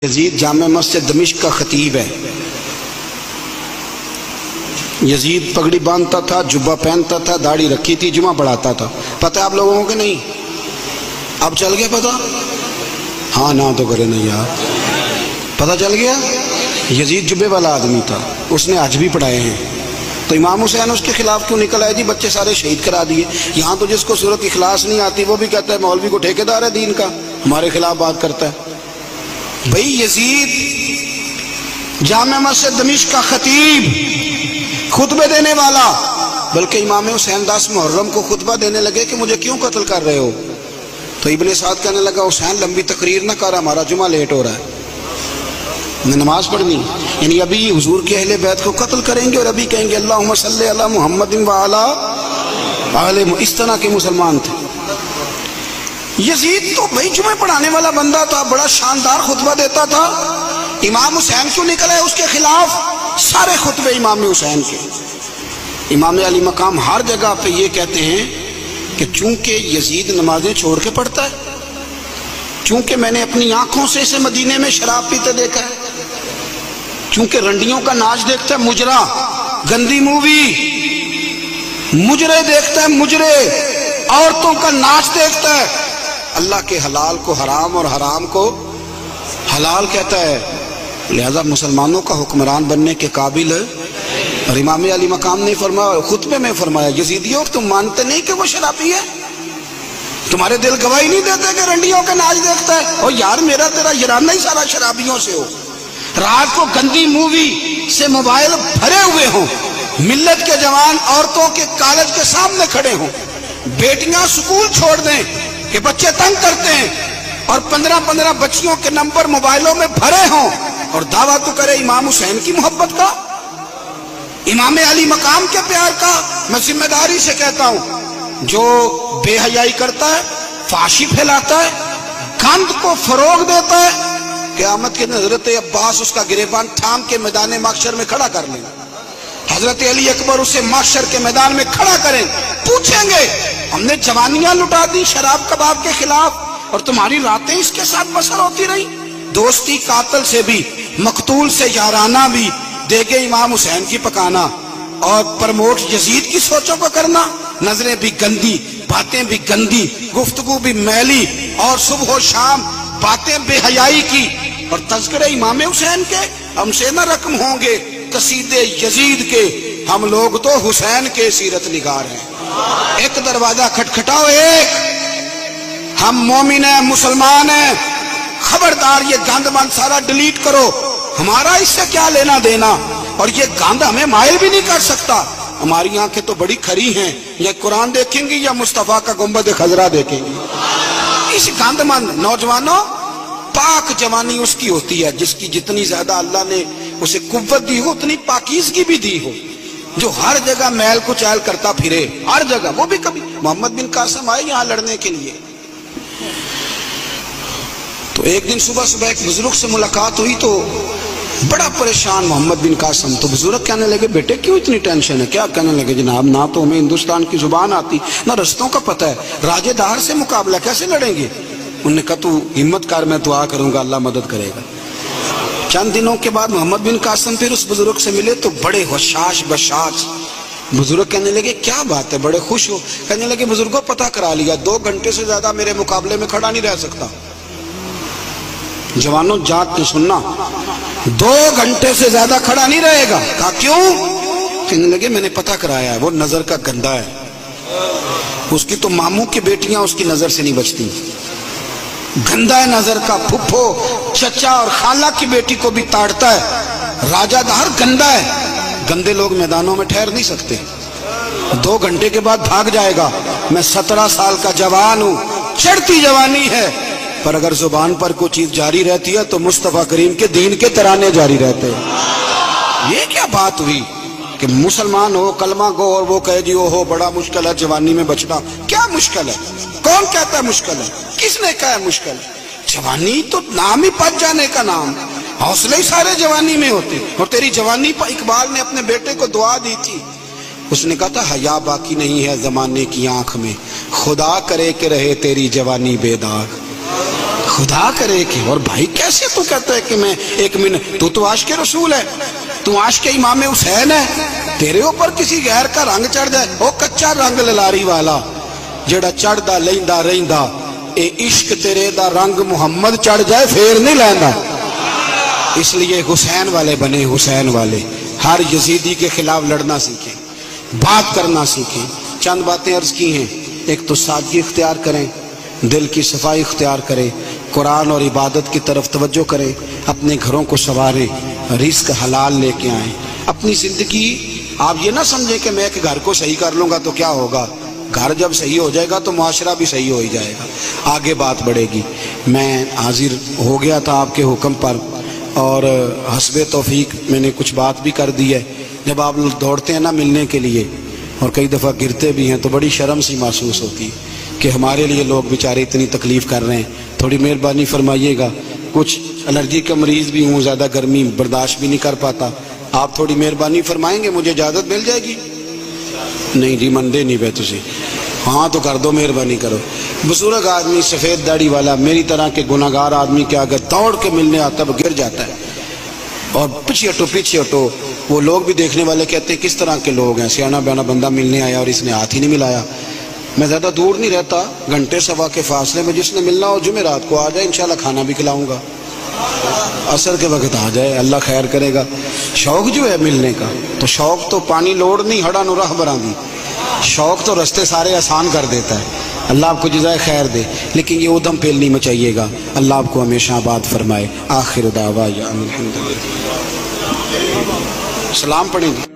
یزید جامع مسجد دمشق کا خطیب ہے۔ یزید پگڑی باندھتا تھا، جبہ پہنتا تھا، داڑھی رکھی تھی، جمعہ پڑھاتا تھا۔ پتہ ہے آپ لوگوں کو کہ نہیں؟ اب چل گیا پتہ؟ ہاں نہ تو کرے نہیں یار، پتہ چل گیا؟ یزید جبے والا آدمی تھا، اس نے حج بھی پڑھائے ہیں۔ تو امام حسین اس کے خلاف کیوں نکل آئے؟ جی بچے سارے شہید کرا دیے۔ یہاں تو جس کو سورت اخلاص نہیں آتی وہ بھی کہتا ہے مولوی کو ٹھیکیدار ہے دین کا، ہمارے خلاف بات کرتا ہے۔ بھئی یزید جامع مسجد دمشق کا خطیب، خطبے دینے والا، بلکہ امام حسین 10 محرم کو خطبہ دینے لگے کہ مجھے کیوں قتل کر رہے ہو؟ تو ابن سعد کہنے لگا حسین لمبی تقریر نہ کر، ہمارا جمعہ لیٹ ہو رہا ہے، ہمیں نماز پڑھنی۔ یعنی ابھی حضور کے اہل بیت کو قتل کریں گے اور ابھی کہیں گے اللہم صلی علی محمد وعلی آلہ، اس طرح کے مسلمان تھے۔ یزید تو بھائی جمعہ پڑھانے والا بندہ تھا، بڑا شاندار خطبہ دیتا تھا۔ امام حسین کیوں نکلے اس کے خلاف؟ سارے خطبے امام حسین کے۔ امام علی مقام ہر جگہ پہ یہ کہتے ہیں کہ چونکہ یزید نمازیں چھوڑ کے پڑھتا ہے، چونکہ میں نے اپنی آنکھوں سے اسے مدینے میں شراب پیتے دیکھا ہے، چونکہ رنڈیوں کا ناچ دیکھتا ہے، مجرا، گندی مووی، مجرے دیکھتا ہے، مجرے، عورتوں کا ناچ دیکھتا ہے، اللہ کے حلال کو حرام اور حرام کو حلال کہتا ہے، لہذا مسلمانوں کا حکمران بننے کے قابل ہے۔ اور امام علی مقام نے فرمایا، خطبے میں فرمایا، یزیدیوں تم مانتے نہیں کہ وہ شرابی ہے؟ تمہارے دل گواہی نہیں دیتے کہ رنڈیوں کا ناچ دیکھتا ہے؟ اور یار میرا تیرا یارانہ ہی سارا شرابیوں سے ہو، رات کو گندی مووی سے موبائل بھرے ہوئے ہوں، ملت کے جوان عورتوں کے کالج کے سامنے کھڑے ہوں، بیٹیاں سکول چھوڑ دیں کہ بچے تنگ کرتے ہیں، اور 15 بچیوں کے نمبر موبائلوں میں بھرے ہوں، اور دعویٰ تو کرے امام حسین کی محبت کا، امام علی مقام کے پیار کا۔ میں ذمہ داری سے کہتا ہوں، جو بے حیائی کرتا ہے، فحاشی پھیلاتا ہے، گند کو فروغ دیتا ہے، قیامت کے حضرت عباس اس کا گریبان تھام کے میدان محشر میں کھڑا کر لیں، حضرت علی اکبر اسے محشر کے میدان میں کھڑا کریں، پوچھیں گے ہم نے جوانیاں لٹا دی شراب کباب کے خلاف اور تمہاری راتیں اس کے ساتھ بسر ہوتی رہی؟ دوستی قاتل سے بھی، مقتول سے یارانہ بھی، دیگے امام حسین کی پکانا اور پرموٹ یزید کی سوچوں کو کرنا، نظریں بھی گندی، باتیں بھی گندی، گفتگو بھی میلی، اور صبح و شام باتیں بے حیائی کی، اور تذکرے امام حسین کے ہم سے نہ رقم ہوں گے قصیدے یزید کے، ہم لوگ تو حسین کے سیرت نگار ہیں۔ ایک دروازہ کھٹکھٹاؤ، ایک، ہم مومن ہیں، مسلمان ہیں، خبردار یہ گند من سارا ڈیلیٹ کرو، ہمارا اس سے کیا لینا دینا، اور یہ گند ہمیں مائل بھی نہیں کر سکتا۔ ہماری آنکھیں تو بڑی کھری ہیں، یا قرآن دیکھیں گی یا مصطفیٰ کا گنبد خضرا دیکھیں گی۔ اس گند من نوجوانوں، پاک جوانی اس کی ہوتی ہے جس کی جتنی زیادہ اللہ نے اسے قوت دی ہو اتنی پاکیزگی بھی دی ہو، جو ہر جگہ میل کو چائل کرتا پھرے، ہر جگہ۔ وہ بھی کبھی محمد بن قاسم آئے یہاں لڑنے کے لیے، تو ایک دن صبح ایک بزرگ سے ملاقات ہوئی تو بڑا پریشان محمد بن قاسم، تو بزرگ کہنے لگے بیٹے کیوں اتنی ٹینشن ہے؟ کیا؟ کہنے لگے جناب نہ تو ہمیں ہندوستان کی زبان آتی، نہ رستوں کا پتہ ہے، راجے دار سے مقابلہ کیسے لڑیں گے؟ انہوں نے کہا تو ہمت کر، میں دعا کروں گا اللہ مدد کرے گا۔ چند دنوں کے بعد محمد بن قاسم پھر اس بزرگ سے ملے تو بڑے حشاش بشاش، بزرگ کہنے لگے کیا بات ہے، بڑے خوش ہو؟ کہنے لگے بزرگوں پتہ کرا لیا، 2 گھنٹے سے زیادہ میرے مقابلے میں کھڑا نہیں رہ سکتا۔ جوانوں جات کے سننا، 2 گھنٹے سے زیادہ کھڑا نہیں رہے گا۔ کہا کیوں؟ کہنے لگے میں نے پتہ کرایا ہے، وہ نظر کا گندا ہے، اس کی تو ماموں کی بیٹیاں اس کی نظر سے نہیں بچتی، گندا ہے نظر کا، پھپھو چچا اور خالہ کی بیٹی کو بھی تاڑتا ہے، راجہ دار گندا ہے، گندے لوگ میدانوں میں ٹھہر نہیں سکتے، 2 گھنٹے کے بعد بھاگ جائے گا۔ میں 17 سال کا جوان ہوں، چڑھتی جوانی ہے، پر اگر زبان پر کوئی چیز جاری رہتی ہے تو مصطفیٰ کریم کے دین کے ترانے جاری رہتے ہیں۔ یہ کیا بات ہوئی کہ مسلمان ہو، کلمہ گو، اور وہ کہے جی او ہو بڑا مشکل ہے جوانی میں بچنا؟ کیا مشکل ہے؟ کون کہتا ہے مشکل ہے؟ کس نے کہا ہے مشکل ہے؟ جوانی تو نام ہی پچ جانے کا نام، حوصلے ہی سارے جوانی میں ہوتے۔ اور تیری جوانی پر اقبال نے اپنے بیٹے کو دعا دی تھی، اس نے کہا تھا حیا باقی نہیں ہے زمانے کی آنکھ میں، خدا کرے کہ رہے تیری جوانی بے داغ، خدا کرے کہ اور بھائی کیسے تو کہتا ہے کہ میں ایک منٹ تو عاشق رسول ہے، تو عاشق امام حسین ہے، تیرے اوپر کسی غیر کا رنگ چڑھ جائے، وہ کچا رنگ للاری والا جڑا چڑھ دا لیندا رہندا، اے عشق تیرے دا رنگ محمد چڑھ جائے پھر نہیں لیندا۔ اس لیے حسین والے بنے، حسین والے ہر یزیدی کے خلاف لڑنا سیکھیں، بات کرنا سیکھیں۔ چند باتیں عرض کی ہیں، ایک تو سادگی اختیار کریں، دل کی صفائی اختیار کریں، قرآن اور عبادت کی طرف توجہ کریں، اپنے گھروں کو سنواریں، رزق حلال لے کے آئیں۔ اپنی زندگی آپ یہ نہ سمجھیں کہ میں ایک گھر کو صحیح کر لوں گا تو کیا ہوگا، گھر جب صحیح ہو جائے گا تو معاشرہ بھی صحیح ہو ہی جائے گا، آگے بات بڑھے گی۔ میں حاضر ہو گیا تھا آپ کے حکم پر، اور حسب توفیق میں نے کچھ بات بھی کر دی ہے۔ جب آپ لوگ دوڑتے ہیں نا ملنے کے لیے اور کئی دفعہ گرتے بھی ہیں تو بڑی شرم سی محسوس ہوتی ہے کہ ہمارے لیے لوگ بیچارے اتنی تکلیف کر رہے ہیں، تھوڑی مہربانی فرمائیے گا۔ کچھ الرجی کا مریض بھی ہوں، زیادہ گرمی برداشت بھی نہیں کر پاتا، آپ تھوڑی مہربانی فرمائیں گے، مجھے اجازت مل جائے گی؟ نہیں جی مندے نہیں پہ تسی، ہاں تو کر دو، مہربانی کرو۔ بزرگ آدمی سفید داڑھی والا میری طرح کے گناہگار آدمی کے اگر دوڑ کے ملنے آتا ہے وہ گر جاتا ہے، اور پیچھے ہٹو پیچھے ہٹو، وہ لوگ بھی دیکھنے والے کہتے ہیں کس طرح کے لوگ ہیں، سیانا بیانا بندہ ملنے آیا اور اس نے ہاتھ ہی نہیں ملایا۔ میں زیادہ دور نہیں رہتا، گھنٹے سوا کے فاصلے میں، جس نے ملنا ہو جمعرات کو آ جائے، انشاءاللہ کھانا بھی کھلاؤں گا، عصر کے وقت آ جائے، اللہ خیر کرے گا۔ شوق جو ہے ملنے کا، تو شوق تو پانی لوڑ نہیں ہڑا نو راہ براں دی، شوق تو رستے سارے آسان کر دیتا ہے، اللہ آپ کو جزائے خیر دے، لیکن یہ ادھم پھیل نہیں مچائیے گا، اللہ آپ کو ہمیشہ آباد فرمائے۔ آخر دعوانا الحمدللہ۔ سلام پڑھیں گے۔